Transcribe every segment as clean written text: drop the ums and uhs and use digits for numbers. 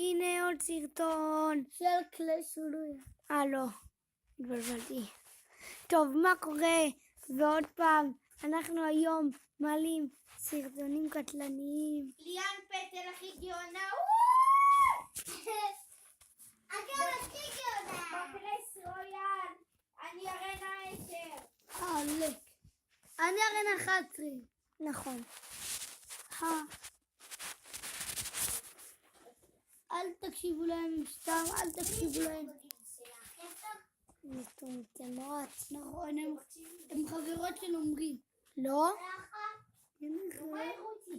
הנה עוד סרטון. של קלאש רויאל. לא, התבלבלתי. טוב, מה קורה? ועוד פעם, אנחנו היום מעלים סרטונים קטלניים. ליאן פטל הכי גאונה. אגב, הכי גאונה. בקלאש רויאל. אני ארנה 10. לק. אני ארנה 11. נכון. אל תקשיבו להם סתם, אל תקשיבו להם. מטומטמות. נכון, הם חברות של עומרי. לא?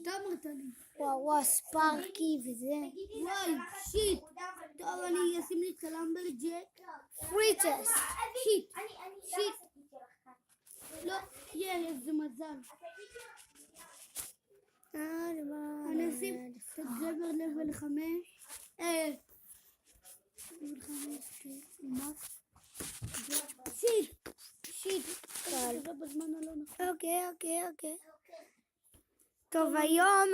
אתה אמרת לי. וואו, ספארקי וזה. וואי, שיט. טוב, אני אשים לי את הלמברג'ק. פריצ'ס. שיט. לא, איזה מזל. אני אשים את הגבר לבל 5. לבל 5, שיט. זה בזמן הלא נכון. אוקיי. טוב, היום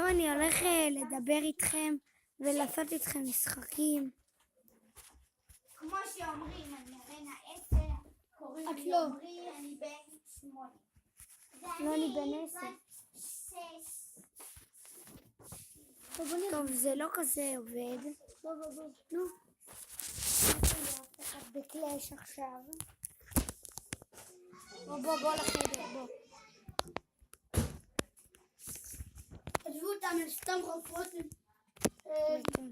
אני הולך לדבר איתכם ולעשות איתכם משחקים. כמו שאומרים, אני ארנה 10, קוראים לי עומרי, אני בן 8. לא, אני בן 10. 6. טוב, זה לא כזה עובד. בוא. נו. בקלאש עכשיו. בוא לחדר, בוא. עזבו אותם, הם סתם חופרות.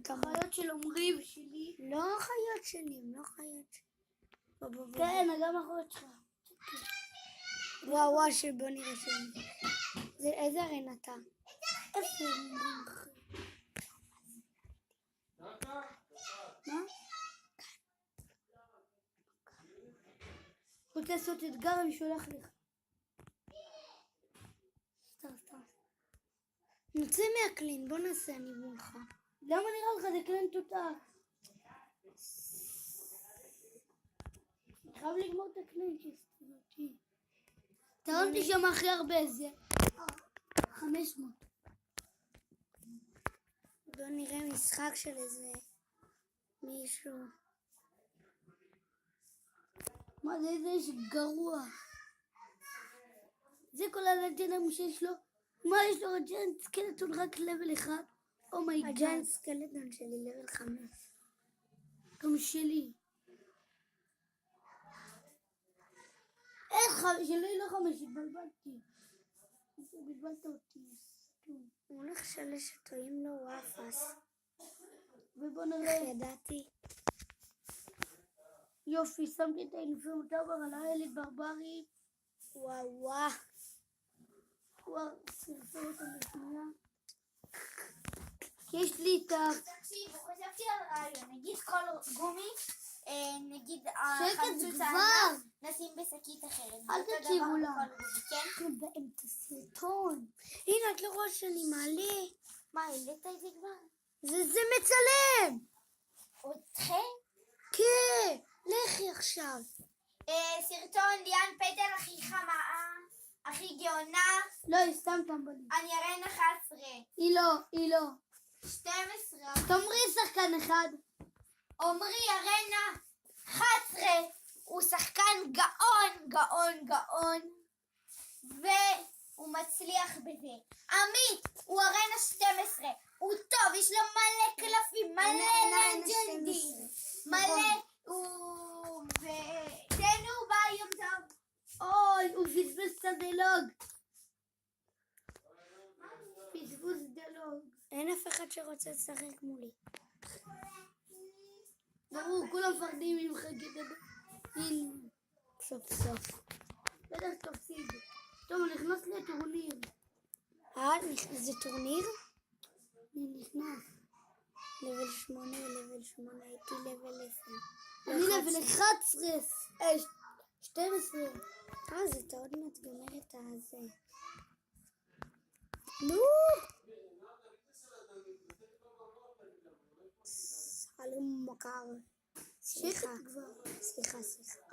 חיות של עומרי ושלי. לא חיות שלי, הם לא חיות שלי. בוא. כן, גם החיות שלך. וואו, שבוא נראה שלי. איזה ארנה אתה? 10. מה? רוצה לעשות אתגר, אני שולח לך. סתם. נצא מהקלין, בוא נעשה אני מולך. למה נראה לך? זה קלין תותח. אני חייב לגמור את הקלין שהסתובבתי. תרמתי שם הכי הרבה, זה 500. בוא נראה משחק של איזה מישהו. מה זה איזה איש גרוע. זה כל הלג'נד שיש לו. מה יש לו הג'נד סקלטון רק לבל 1? אומייגאד. הג'יינט סקלטון שלי לבל 5. גם שלי. איך שלי לא 5, התבלבלתי. בלבלת אותי. הוא הולך לשלש שטועים לו וואפס. ובוא נראה. ידעתי. יופי, שמתי את האינפורם טאבר על הילד ברברי. וואו. כבר סרפר אותם בשנייה. כי יש לי את ה... תקשיבו, חשבתי על רעיון. נגיד כל גומי, נגיד החלצוץ הענק, נשים בשקית אחרת. אל תקשיבו לה. כן, באמצע סרטון. הנה, את לא רואה שאני מעלה. מה, העלית את זה כבר? זה מצלם. אתכם? כן, לכי עכשיו. סרטון ליאן פטל הכי חמאה, הכי גאונה. לא, היא סתם טמבלית. אני ארנה 11. היא לא. 12. תאמרי שחקן אחד. עומרי ארנה 11. הוא שחקן גאון. והוא מצליח בזה. עמית הוא ארנה 12. הוא טוב, יש לו מלא קלפים, מלא לג'נדים. מלא. ותנו ביי יום טוב. אוי, הוא פספס את הדלוג. פספוס דלוג. אין אף אחד שרוצה לשחק מולי. ברור, כולם מפחדים ממך כדבר. הנה, סוף. בטח תפסיד. טוב, הוא נכנס לטורניר. זה טורניר? אני נכנס. לבל 8 ולבל 8, הייתי לבל 10. אני לבל 11. 12. אז אתה עוד מעט גומר את הזה. נו! חלום מכר. שקט כבר. סליחה.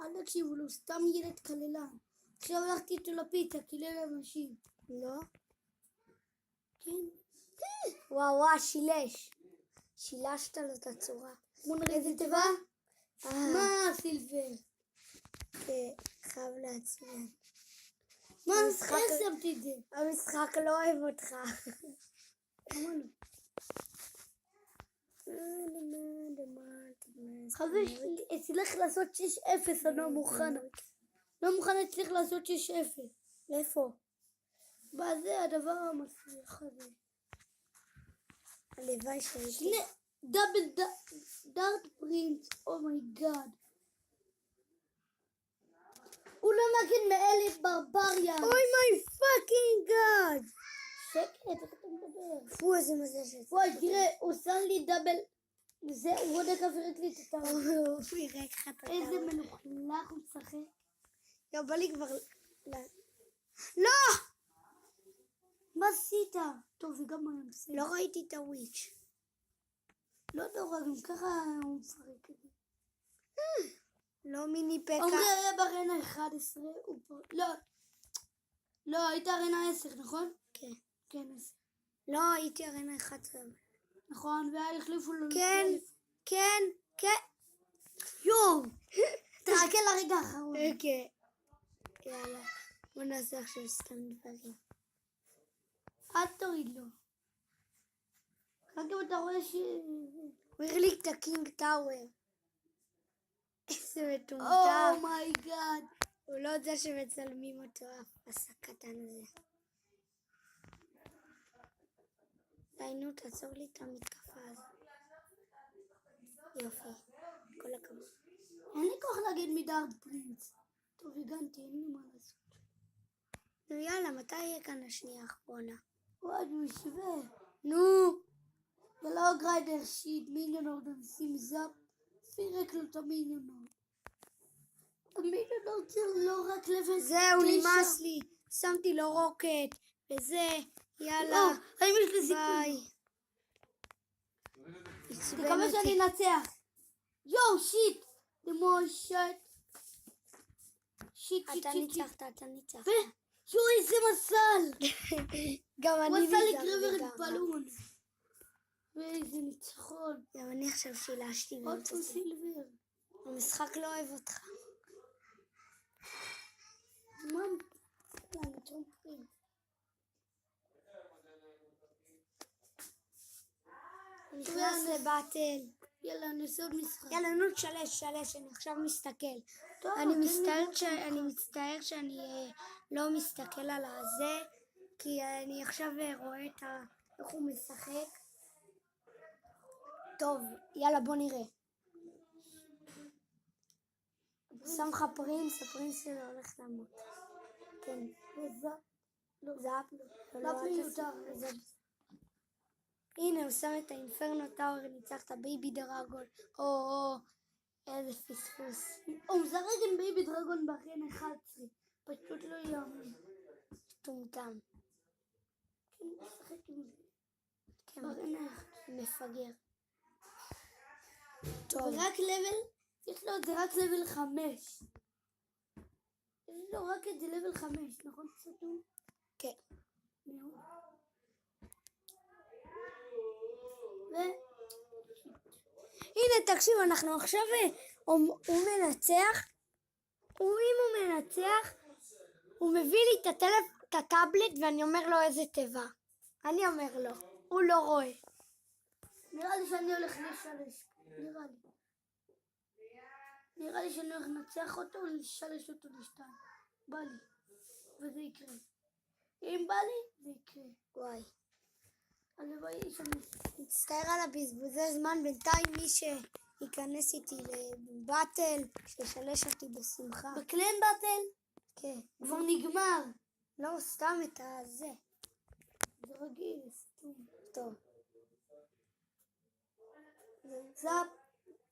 אל תקשיבו לו, סתם ילד כללן. עכשיו הלכתי איתו לפיצה, קילל אנשים. לא? כן. וואו, שילש. שילשת לו את הצורה. איזה תיבה? מה סילבר? חייב לעצבן. מה? איך שמתי את זה? המשחק לא אוהב אותך. למה לא? חבר שלי הצליח לעשות 6-0, אני לא מוכן. לא מוכן הצליח לעשות 6-0. איפה? זה הדבר המסריח הזה. הלוואי שהייתי. שני דאבל דארט פרינס, אומייגאד. הוא לא מגן מאלה ברבריאן. אוי מי פאקינג גאד. שקט, איך אתה מדבר? פו, איזה מזל שאתה. וואי, תראה, הוא שם לי דאבל. זה, הוא בודק עברת לי את הטעות. הוא ירק לך את הטעות. איזה מלוכלך הוא משחק. יו, בא לי כבר... לא! מה עשית? טוב, וגם אני בסדר. לא ראיתי את הוויץ'. לא נורא, גם ככה הוא משחק את זה. לא מיני פקה. עומרי היה בארנה 11, הוא פה... לא, היית ארנה 10, נכון? כן. כן, 10. לא, הייתי ארנה 11. נכון, והיה החליפו לו... כן. יואו! תחכה לרגע האחרון. כן. יאללה. בוא נעשה עכשיו סתם דברים. אל תוריד לו. רק אם אתה רואה הוא הרליק את הקינג טאוור. איזה מטומטם. אומייגאד. הוא לא יודע שמצלמים אותו, הפס הקטן הזה. די, נו, תעצור לי את המתקפה הזאת. יופי, כל הכבוד. אין לי כוח להגיד מדארט פרינס. טוב, הגנתי, אין לי מה לעשות. נו יאללה, מתי יהיה כאן השנייה האחרונה? וואי, הוא ישווה. נו! ולא גריידר שיט, מיליונור דנסים זאפ. פירק לו את המיליונור. המיליונור צריך לא רק לבן. זהו, נמאס לי. שמתי לו רוקט, וזה, יאללה. האם יש לי סיכוי? ביי. תקווה שאני אנצח. יואו, שיט. דמו שיט. שיט. אתה ניצחת. יואו, איזה מזל. גם אני הוא עשה לי ניצחתי גרבר בלון. ואיזה ניצחון. גם אני עכשיו שילשתי עוד באמצע פעם זה. סילבר. המשחק לא אוהב אותך. מה? אני טרומפים. נכנס לבטל. יאללה, אני עושה עוד משחק. יאללה, נו, שלש, אני עכשיו מסתכל. טוב, אני תן לי מצטער שאני לא מסתכל על הזה, כי אני עכשיו רואה איך הוא משחק. טוב, יאללה, בוא נראה. שם לך פרינס, הפרינס שלו הולך למות. כן. זאפ. לא מיותר. הנה, הוא שם את האינפרנו טאוור, ניצח את הבייבי דרגון. איזה פספוס. הוא משחק עם בייבי דרגון בארנה 11. פשוט לא יאמן. טומטם. כן, הוא משחק עם זה. כן, בארנה 11. מפגר. טוב. רק לבל, יש לו את זה רק לבל 5. יש לו רק את זה לבל 5, נכון סתום? כן. מאוד. הנה, תקשיב, אנחנו עכשיו, הוא מנצח, אם הוא מנצח, הוא מביא לי את הטאבלט ואני אומר לו איזה תיבה. אני אומר לו, הוא לא רואה. נראה לי שאני הולך לשלש. נראה לי שאני הולך לנצח אותו ולשלש אותו לשתיים. בא לי. וזה יקרה. אם בא לי, זה יקרה. וואי. הלוואי שאני... מצטער על הבזבוזי זמן, בינתיים מי שייכנס איתי לבטל, שישלש אותי בשמחה. בקלן באטל? כן. כבר נגמר. לא, סתם את הזה. זה רגיל, סתום. טוב. זאפ.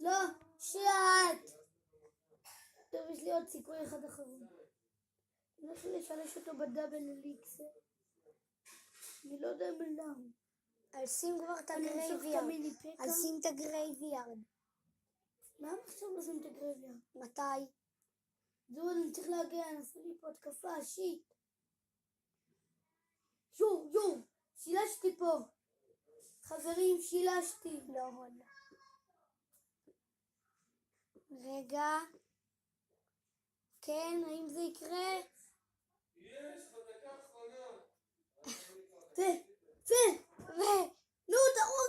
לא, שעט. טוב, יש לי עוד סיכוי אחד אחרון. אני הולך לשלש אותו בדאבל אליקסר. אני לא יודע למה. על שים כבר את אני אמשוך את הגרייביארד. המיני פקה. על שים את הגרייביארד. למה עכשיו לשים את הגרביארד? מתי? זהו, אני צריך להגיע, אני אעשה לי פה התקפה, שיט. יו, שילשתי פה. חברים, שילשתי. לא, עוד לא. רגע. כן, האם זה יקרה? נו, תעור.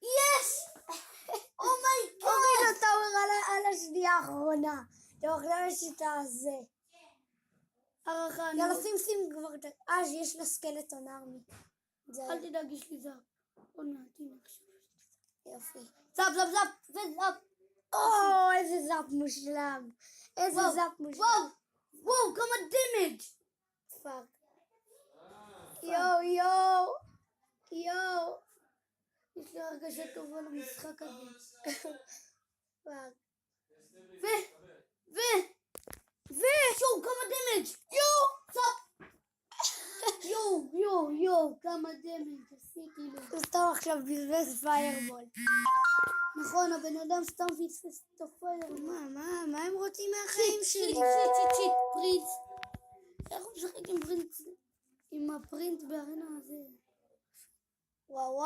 יש! אומייגאד! הוריד הטאוור על השנייה האחרונה. לא, עכשיו יש את הזה. הערכה, יאללה, שים כבר את שיש לה סקלטון ארמי. אל תדאג, יש לי זאפ. עוד מעט, הנה עכשיו. יופי. זאפ, וזאפ. איזה זאפ מושלם. איזה זאפ מושלם. וואו, כמה דמג'. פאק. יואו. יש לי הרגשה טובה למשחק הזה. פאק. שואו, כמה דמג'. יואו, כמה דמג' עשיתי לו. הוא סתם עכשיו בזבז פיירבול. נכון, הבן אדם סתם פספס את הפייר. מה הם רוצים מהחיים שלי? שיט, פרינץ. איך הוא משחק עם פרינץ? עם הפרינט בארנה הזה. וואו,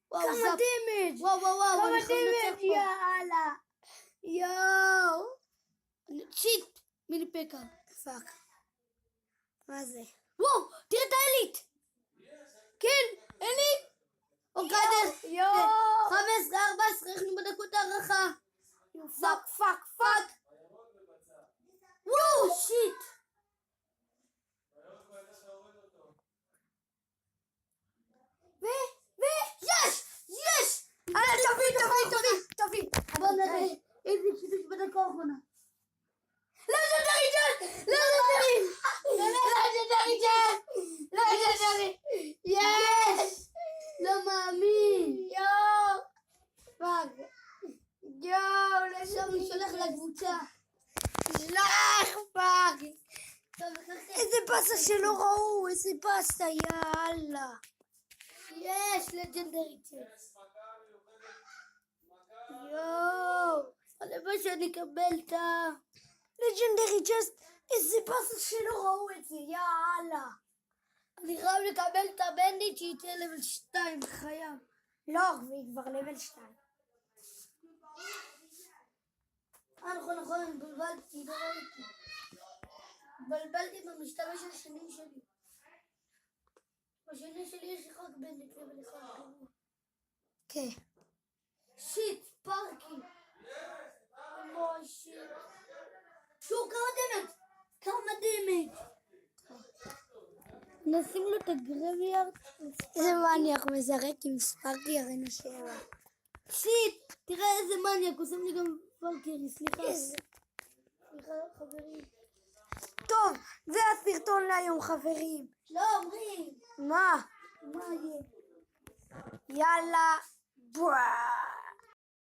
כמה זאפ. דמג'. וואו, כמה אני חייב לנצח דמג' פה. יאללה. יואו. שיט, מיני פקה. פאק. מה זה? וואו, תראה את האליט. כן, אליט. אוקדר. יואו. 15-14, אנחנו בדקות הערכה. פאק. וואו, שיט. יש! תביא. בוא נראה איזה שידוש בדקה האחרונה. לג'נדרי ג'ן! יש! לא מאמין. פאק. עכשיו אני שולח לקבוצה. שלח פאק. טוב, לקחתי. איזה באסה שלא ראו, איזה באסה, יאללה. יש! לג'נדרי ג'ן. הלוואי שאני אקבל את ה... לג'נדרי ג'סט, איזה באסה שלא ראו את זה, יאללה. אני חייב לקבל את הבנדיט שייתן לבל 2, חייב. לא, והיא כבר לבל 2. נכון, התבלבלתי, לא ראיתי. התבלבלתי במשתמש השני שלי. בשני שלי יש לי רק בנדיט לבל 1. כן. שיט, פארקי. אוי שיט. שוב, כמה דמג'. נשים לו את הגרביארד. איזה מניאק מזרק עם ספארקי ארנה 7. שיט, תראה איזה מניאק, הוא שם לי גם פארקרי, סליחה, חברים. טוב, זה הסרטון להיום, חברים. לא, אומרים. מה? מה יהיה? יאללה, בואו.